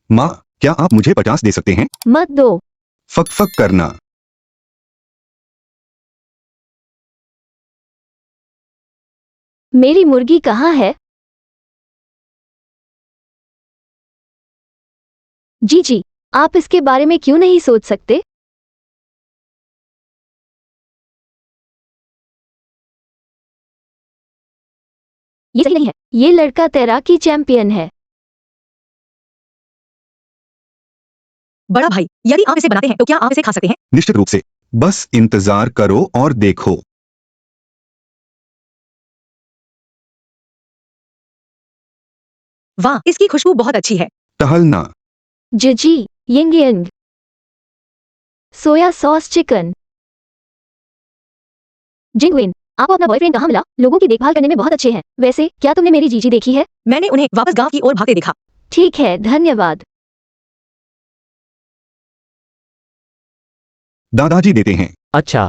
माँ, क्या आप मुझे 50 दे सकते हैं? मत दो। फक फक करना। मेरी मुर्गी कहाँ है? जी जी, आप इसके बारे में क्यों नहीं सोच सकते? ये सही नहीं है। ये लड़का तैराकी चैंपियन है। बड़ा भाई, यदि आप इसे बनाते हैं तो क्या आप इसे खा सकते हैं? निश्चित रूप से। बस इंतजार करो और देखो। वाह, इसकी खुशबू बहुत अच्छी है। टहलना। जी यिंग यिंग। Soya sauce chicken. जिंगविन, आपको अपना बॉयफ्रेंड कहाँ मिला? लोगों की देखभाल करने में बहुत अच्छे हैं। वैसे क्या तुमने मेरी जीजी देखी है? मैंने उन्हें वापस गांव की ओर भागते देखा। ठीक है, धन्यवाद। दादाजी देते हैं। अच्छा,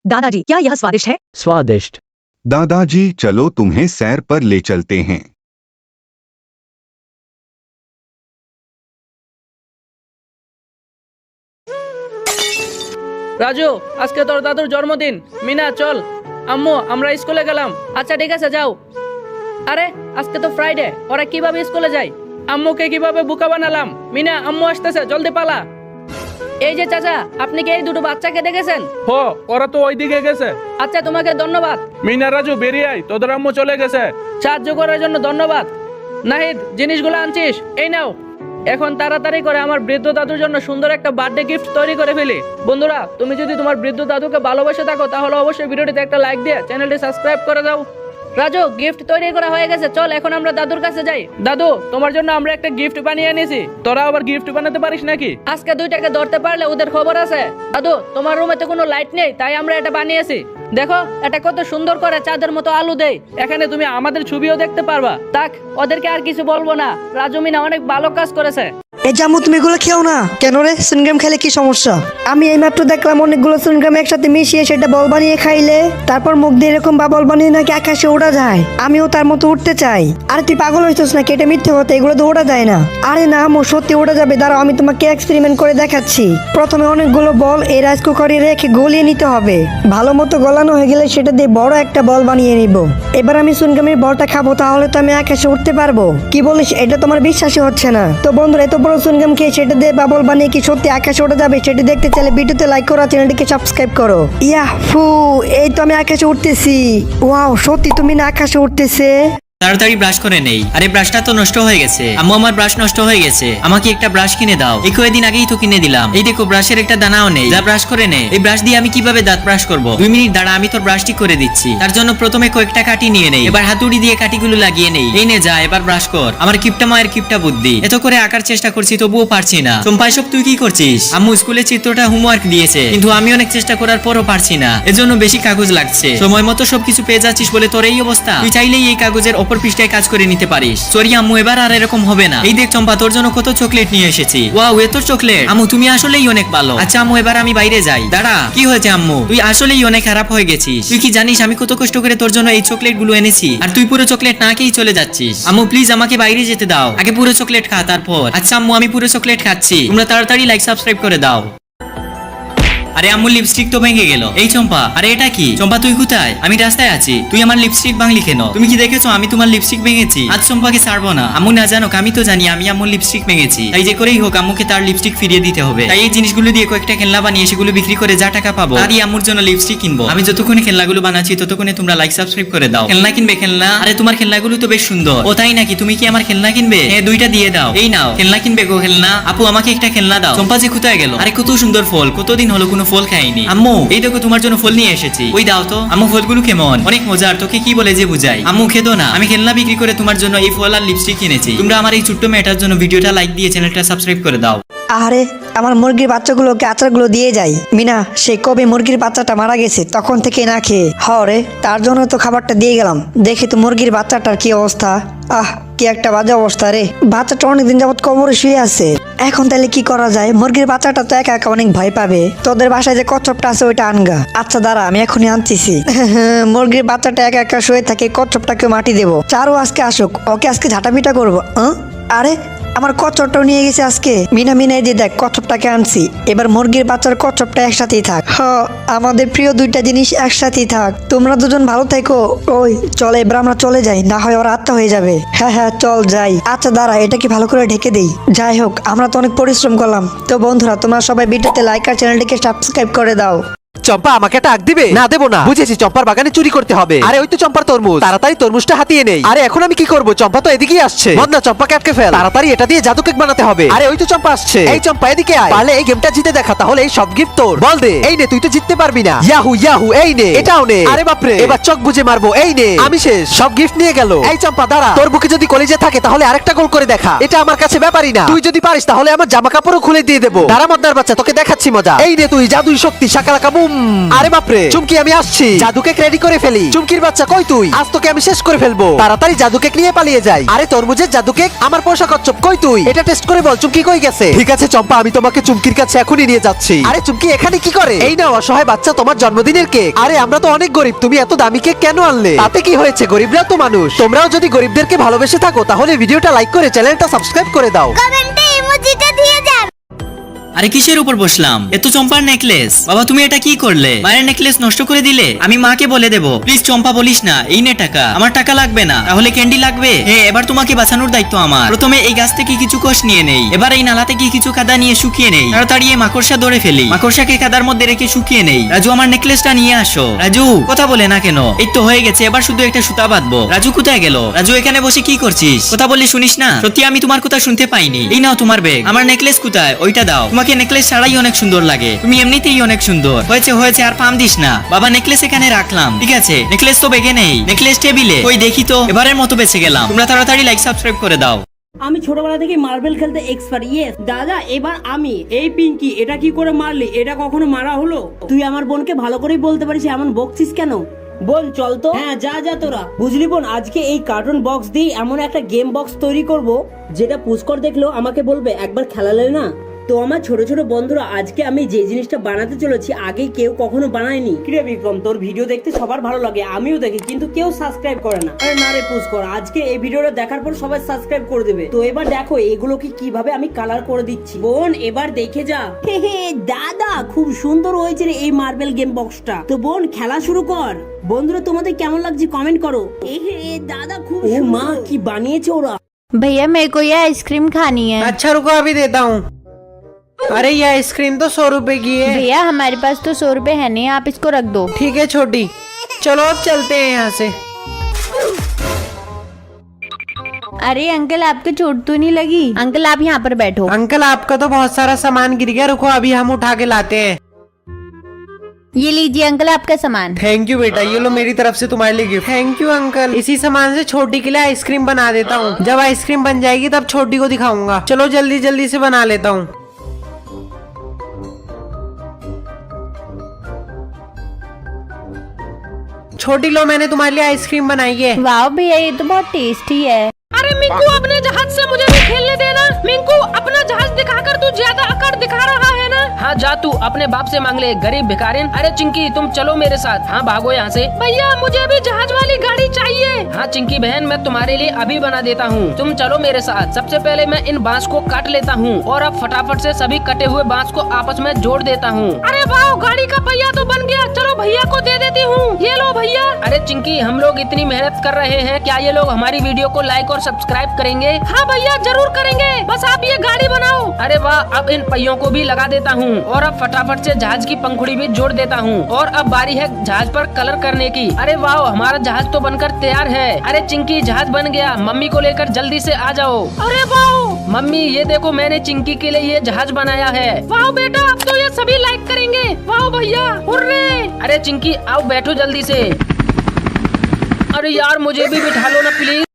दादाजी, क्या यह स्वादिष्ट है? स्वादिष्ट। दादाजी, चलो तुम्हें सैर पर ले चलते हैं। রাজু, আজকে তোর দাদুর জন্মদিন। মিনা চল। আম্মু, আমরা স্কুলে গেলাম। আচ্ছা ঠিক আছে, যাও। আরে আজকে তো ফ্রাইডে, ওরা কিভাবে স্কুলে যায়? আম্মুকে কিভাবে বোকা বানালাম? মিনা, আম্মু আসতেছে, জলদি পালা। এই যে চাচা, আপনি কি এই দুটো বাচ্চাকে দেখেছেন? হো, ওরা তো ওইদিকে গেছে। আচ্ছা, তোমাকে ধন্যবাদ। মিনা, রাজু বেরিয়ে আয়, তোদের আম্মু চলে গেছে। সাহায্য করার জন্য ধন্যবাদ। নাহিদ, জিনিসগুলো আনছিস? এই নাও। এখন তাড়াতাড়ি করে আমার বৃদ্ধ দাদুর জন্য সুন্দর একটা বার্থডে গিফট তৈরি করে ফেলি। বন্ধুরা, তুমি যদি তোমার বৃদ্ধ দাদুকে ভালোবেসে থাকো তাহলে অবশ্যই ভিডিওটিতে একটা লাইক দিয়ে চ্যানেলটি সাবস্ক্রাইব করে দাও। রাজু, গিফট তৈরি করা হয়ে গেছে, চল এখন আমরা দাদুর কাছে যাই। দাদু, তোমার জন্য আমরা একটা গিফট বানিয়ে এনেছি। তোরা আবার গিফট বানাতে পারিস নাকি? আজকে দুইটাকে ধরতে পারলে ওদের খবর আছে। দাদু, তোমার রুমে তো কোনো লাইট নেই, তাই আমরা এটা বানিয়েছি। দেখো, এটা কত সুন্দর করে চাঁদের মতো আলো দেয়। এখানে তুমি আমাদের ছবিও দেখতে পারবা। তাক, ওদেরকে আর কিছু বলবো না। রাজু মিনা অনেক ভালো কাজ করেছে। এই জামু, তুমি এগুলো খেও না। কেন রে? সুইংগাম খেলে কি সমস্যা? আমি এইমাত্র দেখলাম অনেকগুলো সুইংগাম একসাথে মিশিয়ে সেটা বল বানিয়ে খাইলে তারপর মুখ দিয়ে এরকম বা বল বানিয়ে নাকি আকাশে ওড়া যায়। আমিও তার মতো উঠতে চাই। আরে তুই পাগল হইছিস নাকি? এটা মিথ্যে কথা, এগুলো তো ওড়া যায় না। আরে না আমু, সত্যি ওড়া যাবে। দাঁড়াও, আমি তোমাকে এক্সপেরিমেন্ট করে দেখাচ্ছি। প্রথমে অনেকগুলো বল এই রাইস কুকারে রেখে গলিয়ে নিতে হবে। ভালো মতো গলানো হয়ে গেলে সেটা দিয়ে বড় একটা বল বানিয়ে নিব। এবার আমি সুইংগামের বলটা খাবো, তাহলে তো আমি আকাশে উঠতে পারবো। কি বলিস? এটা তোমার বিশ্বাসই হচ্ছে না? তো বন্ধুরা, এত বড় সুইংগাম খেয়ে সেটা দিয়ে বাবল বানিয়ে কি সত্যি আকাশে ওঠা যাবে? সেটি দেখতে চাইলে ভিডিওতে লাইক করো, চ্যানেলটিকে সাবস্ক্রাইব করো। ইয়াহু, এই তো আমি আকাশে উঠতেছি। ওয়াও, সত্যি তুমি না আকাশে উঠতেছে। তাড়াতাড়ি ব্রাশ করে নেই। আরে ব্রাশটা তো নষ্ট হয়ে গেছে। আম্মু, আমার ব্রাশ নষ্ট হয়ে গেছে, আমাকে একটা ব্রাশ কিনে দাও। এই কয়েকদিন আগেই তো কিনে দিলাম। এই দেখো, ব্রাশের একটা দানাও নেই। যা, ব্রাশ করে নে। এই ব্রাশ দিয়ে আমি কিভাবে দাঁত ব্রাশ করবো? 2 মিনিট দাঁড়া, আমি তোর ব্রাশটি করে দিচ্ছি। তার জন্য প্রথমে কয়েকটা কাটি নিয়ে নেই। এবার হাতুড়ি দিয়ে কাটিগুলো লাগিয়ে নেই। এই নে, যা, এবার ব্রাশ কর। আমার কিপটা মায়ের কিপটা বুদ্ধি। এত করে আঁকার চেষ্টা করছি তবুও পারছি না। চম্পা, এসব তুই কি করছিস? আম্মু স্কুলে চিত্রটা হোমওয়ার্ক দিয়েছে, কিন্তু আমি অনেক চেষ্টা করার পরও পারছি না। এজন্য বেশি কাগজ লাগছে। সময় মতো সবকিছু পেয়ে যাচ্ছিস বলে তোর এই অবস্থা। তুই চাইলেই এই কাগজের অপর পৃষ্ঠায় কাজ করে নিতে পারিস। সরি আম্মু, এবার আর এরকম হবে না। এই দেখ চম্পা, তোর জন্য কত চকলেট নিয়ে এসেছি। ওয়াও, এত চকলেট। আম্মু, তুমি আসলেই অনেক ভালো। আচ্ছা আম্মু, এবার আমি বাইরে যাই। দাঁড়া, কি হয়েছে আম্মু? তুই আসলেই অনেক খারাপ হয়ে গেছিস। তুই কি জানিস আমি কত কষ্ট করে তোর জন্য এই চকলেট গুলো এনেছি, আর তুই পুরো চকলেট না খেয়েই চলে যাচ্ছিস। আম্মু প্লিজ, আমাকে বাইরে যেতে দাও। আগে পুরো চকলেট খা, তারপর। আচ্ছা আম্মু, আমি পুরো চকলেট খাচ্ছি। তোমরা তাড়াতাড়ি লাইক সাবস্ক্রাইব করে দাও। আরে আম্মু, লিপস্টিক তো ভেঙে গেল। এই চম্পা, আরে এটা কি? চম্পা, তুই কোথায়? আমি রাস্তায় আছি, তুই আমার লিপস্টিক ভাঙলি কেন? তুমি কি দেখেছো আমি তোমার লিপস্টিক ভেঙেছি? আজ চম্পাকে ছাড়বো না। আম্মু না জানো, আমি তো জানি আমি আম্মুর লিপস্টিক ভেঙেছি। তাই যে করেই হোক আম্মুকে তার লিপস্টিক ফিরিয়ে দিতে হবে। তাই এই জিনিসগুলো দিয়ে কয়েকটা খেলনা বানিয়ে সেগুলো বিক্রি করে যা টাকা পাবো তা দিয়ে আম্মুর জন্য লিপস্টিক কিনবো। আমি যতক্ষণে খেলনাগুলো বানাচ্ছি ততক্ষণে তোমরা লাইক সাবস্ক্রাইব করে দাও। খেলনা কিনবে? খেলনা? আরে তোমার খেলনাগুলো তো বেশ সুন্দর। ও তাই নাকি? তুমি কি আমার খেলনা কিনবে? হ্যাঁ, 2টা দিয়ে দাও। এই নাও, খেলনা কিনবে গো? খেলনা? আপু, আমাকে একটা খেলনা দাও। চম্পা যে কোথায় গেল? আরে কত সুন্দর ফল, কতদিন হলো কোনো ফল খাইনি। আম্মু, এই দেখো তোমার জন্য ফল নিয়ে এসেছি। ওই দাও তো। আম্মু, ফলগুলো কেমন? অনেক মজার। তোকে কি বলে যে বুঝাই? আম্মু, খেদো না। আমি খেলনা বিক্রি করে তোমার জন্য এই ফল আর লিপস্টিক কিনেছি। তোমরা আমার এই ছোট্ট মেয়েটার জন্য ভিডিওটা লাইক দিয়ে চ্যানেলটা সাবস্ক্রাইব করে দাও। আরে আমার মুরগির বাচ্চাগুলোকে আচারগুলো দিয়ে যাই। মিনা, সে কবে মুরগির বাচ্চাটা মারা গেছে তখন থেকে না খেয়ে। হরে, তার জন্য তো খাবারটা দিয়ে গেলাম। দেখি তো মুরগির বাচ্চাটার কি অবস্থা। আহ, কি একটা বাজে অবস্থা রে। বাচ্চাটা অনেকদিন যাবত কবরে শুয়ে আছে। এখন তাহলে কি করা যায়? মুরগির বাচ্চাটা তো একা একা অনেক ভয় পাবে। তোদের বাসায় যে কচ্ছপটা আছে ওইটা আনগা। আচ্ছা দাঁড়া, আমি এখনই আনতেছি। মুরগির বাচ্চাটা একা একা শুয়ে থাকে, কচ্ছপটাকে মাটি দেবো। চারু আজকে আসুক, ওকে আজকে ঝাঁটাপিটা করবো। আরে আমার কচ্ছপটাও নিয়ে গেছে আজকে। মিনা মিনা এই যে দেখ কচ্ছপটাকে আনছি। এবার মুরগির বাচ্চার কচ্ছপটা একসাথেই থাক। আমাদের প্রিয় দুইটা জিনিস একসাথেই থাক। তোমরা দুজন ভালো থেকো। ওই চলে এবার আমরা চলে যাই, না হয় ওর আত্মা হয়ে যাবে। হ্যাঁ চল যাই। আচ্ছা দাঁড়া, এটা কি ভালো করে ঢেকে দেই। যাই হোক, আমরা তো অনেক পরিশ্রম করলাম। তো বন্ধুরা, তোমরা সবাই ভিডিওতে লাইক আর চ্যানেলটিকে সাবস্ক্রাইব করে দাও। চম্পা আমাকে ডাক দিবে? না দেবো না, বুঝেছি চম্পার বাগানে চুরি করতে হবে। আরে ওই তো চম্পার তরমুজ, তাড়াতাড়ি তরমুজটা হাতিয়ে নেই। আরে এখন আমি কি করব? চম্পা তো এদিকেই আসছে। বদনা চম্পাকে আটকে ফেল, তাড়াতাড়ি এটা দিয়ে জাদু কেক বানাতে হবে। আরে ওই তো চম্পা আসছে। এই চম্পা এদিকে আয়, পারলে এই গেমটা জিতে দেখা, তাহলে এই সব গিফট তোর। বল দে। এই নে, তুই তো জিততে পারবি না। ইয়াহু ইয়াহু, এই নে, এটাও নে। আরে বাপরে, এবার চোখ বুজে মারবো। এই নে, আমি শেষ, সব গিফট নিয়ে গেল। এই চম্পা দাঁড়া, তোর বুকে যদি কলিজা থাকে তাহলে আরেকটা গোল করে দেখা। এটা আমার কাছে ব্যাপারই না, তুই যদি পারিস তাহলে আমার জামা কাপড়ও খুলে দিয়ে দেবো। দাঁড়া মদনার বাচ্চা, তোকে দেখাচ্ছি মজা। এই নে তুই, জাদুই শক্তি শাকালাকা বুম। আরে বাপরে চুমকি, আমি আসছি, জাদুকে রেডি করে ফেলি। চুমকির বাচ্চা কই তুই? আজ তোকে আমি শেষ করে ফেলবো। তাড়াতাড়ি জাদুকে নিয়ে পালিয়ে যাই। আরে তরমুজের জাদুকে, আমার পোষা কচ্ছপ কই তুই? এটা টেস্ট করে বল চুমকি কই গেছে। ঠিক আছে চম্পা, আমি তোমাকে চুমকির কাছে এখনই নিয়ে যাচ্ছি। আরে চুমকি এখানে কি করে? এই নাও অসহায় বাচ্চা, তোমার জন্মদিনের কেক। আরে আমরা তো অনেক গরিব, তুমি এত দামি কেক কেন আনলে? তাতে কি হয়েছে, গরিবরা তো মানুষ। তোমরাও যদি গরিবদেরকে ভালোবেসে থাকো তাহলে ভিডিওটা লাইক করে চ্যানেলটা সাবস্ক্রাইব করে দাও। কমেন্টে ইমোজিটা দিয়ে যান। আরে কিসের উপর বসলাম? এ তো চম্পার নেকলেস। বাবা তুমি এটা কি করলে? মায়ের নেকলেস নষ্ট করে দিলে। আমি মাকে বলে দেবো। প্লিজ চম্পা বলিস না। এই নে টাকা। আমার টাকা লাগবে না, তাহলে ক্যান্ডি লাগবে। এবার তোমাকে বাঁচানোর দায়িত্ব আমার। প্রথমে এই গাছ থেকে কিছু কোষ নিয়ে নেই, এবার এই নালা থেকে কিছু কাদা নিয়ে শুকিয়ে নেই, তাড়াতাড়ি এই মাকড়সা ধরে ফেলি। মাকড়সাকে কাদার মধ্যে রেখে শুকিয়ে নেই। রাজু আমার নেকলেসটা নিয়ে আসো। রাজু কথা বলে না কেন? এই তো হয়ে গেছে, এবার শুধু একটা সুতা বাঁধবো। রাজু কোথায় গেল? রাজু এখানে বসে কি করছিস? কথা বললে শুনিস না? সত্যি আমি তোমার কথা শুনতে পাইনি। এই নাও তোমার ব্যাগ। আমার নেকলেস কোথায়? ওইটা দাও। তোমাকে নেকলেস ছাড়াই অনেক সুন্দর লাগে, তুমি এমনিতেই অনেক সুন্দর। হয়েছে হয়েছে, আর পাম দিস না। বাবা নেকলেস এখানে রাখলাম, ঠিক আছে? নেকলেস তো বেগে নেই, নেকলেস টেবিলে। ওই দেখি তো, এবারের মতো বেঁচে গেলাম। তোমরা তাড়াতাড়ি লাইক সাবস্ক্রাইব করে দাও। আমি ছোটবেলা থেকে মার্বেল খেলতে এক্সপার্ট। ইয়েস দাদা, এবার আমি। এই পিঙ্কি, এটা কি করে মারলি? এটা কখনো মারা হলো? তুই আমার বোনকে ভালো করেই বলতে পারিস, এমন বকছিস কেন? বোন চল তো। হ্যাঁ যা যা তোরা। বুঝলি বোন, আজকে এই কার্টুন বক্স দিয়ে এমন একটা গেম বক্স তৈরি করব যেটা পুষ্কর দেখলেও আমাকে বলবে একবার খেলালে না। তো আমার ছোট ছোট বন্ধুরা, আজকে আমি যে জিনিসটা বানাতে চলেছি আগে কেউ কখনো বানায়নি। কিরে বিক্রম, তোর ভিডিও দেখতে সবার ভালো লাগে, আমিও দেখি, কিন্তু কেউ সাবস্ক্রাইব করে না। আরে না রে পুষ্কর, আজকে এই ভিডিওটা দেখার পর সবাই সাবস্ক্রাইব করে দেবে। তো এবার দেখো এগুলোকে কিভাবে আমি কালার করে দিচ্ছি। বোন এবার দেখে যা। হে হে দাদা, খুব সুন্দর হয়েছে রে এই মার্বেল গেম বক্সটা। তো বোন খেলা শুরু কর। বন্ধুরা তোমাদের কেমন লাগছে কমেন্ট করো। হে দাদা, খুব মা কি বানিয়েছে ওরা। भैया मेरे को ये आइसक्रीम खानी है। अच्छा रुको, अभी देता हूँ। अरे ये आइसक्रीम तो 100 रुपए की है। भैया हमारे पास तो 100 रुपए है नहीं, आप इसको रख दो। ठीक है छोटी, चलो अब चलते हैं यहाँ से। अरे अंकल, आपको चोट तो नहीं लगी? अंकल आप यहाँ पर बैठो। अंकल आपका तो बहुत सारा सामान गिर गया, रुको अभी हम उठा के लाते हैं। ये लीजिए अंकल आपका सामान। थैंक यू बेटा, ये लो मेरी तरफ से तुम्हारे लिए गिफ्ट। Thank you uncle. इसी सामान से छोटी के लिए आइसक्रीम बना देता हूँ। जब आइसक्रीम बन जाएगी तब छोटी को दिखाऊंगा। चलो जल्दी जल्दी से बना लेता हूँ। छोटी लो, मैंने तुम्हारे लिए आइसक्रीम बनाई है। वाह भैया, ये तो बहुत टेस्टी है। अरे मिंकू, अपने जहाज से मुझे भी खेलने देना। मिंकू, अपना जहाज दिखाकर तू ज्यादा अकड़ दिखा रहा है ना। हाँ जा, तू अपने बाप से मांग ले, गरीब भिखारिन। अरे चिंकी, तुम चलो मेरे साथ। हाँ भागो यहाँ से। भैया मुझे भी जहाज वाली गाड़ी चाहिए। हाँ चिंकी बहन, मैं तुम्हारे लिए अभी बना देता हूँ, तुम चलो मेरे साथ। सबसे पहले मैं इन बांस को काट लेता हूँ और अब फटाफट से सभी कटे हुए बांस को आपस में जोड़ देता हूँ। अरे वाह, गाड़ी का पहिया तो बन गया। चलो भैया को दे देती हूँ। ये लो भैया। अरे चिंकी, हम लोग इतनी मेहनत कर रहे हैं, क्या ये लोग हमारी वीडियो को लाइक और सब्सक्राइब करेंगे? हाँ भैया जरूर करेंगे, बस आप ये गाड़ी बनाओ। अरे वाह, अब इन पहियों को भी लगा देता हूँ और अब फटाफट से जहाज की पंखुड़ी भी जोड़ देता हूँ और अब बारी है जहाज पर कलर करने की। अरे वाह, हमारा जहाज तो बनकर तैयार है। अरे चिंकी, जहाज बन गया, मम्मी को लेकर जल्दी से आ जाओ। अरे वाह मम्मी, ये देखो मैंने चिंकी के लिए ये जहाज बनाया है। वाह बेटा, अब तो ये सभी लाइक करेंगे। वाह भैया, हुर्रे। अरे चिंकी आओ, बैठो जल्दी से। अरे यार मुझे भी बिठा लो ना प्लीज।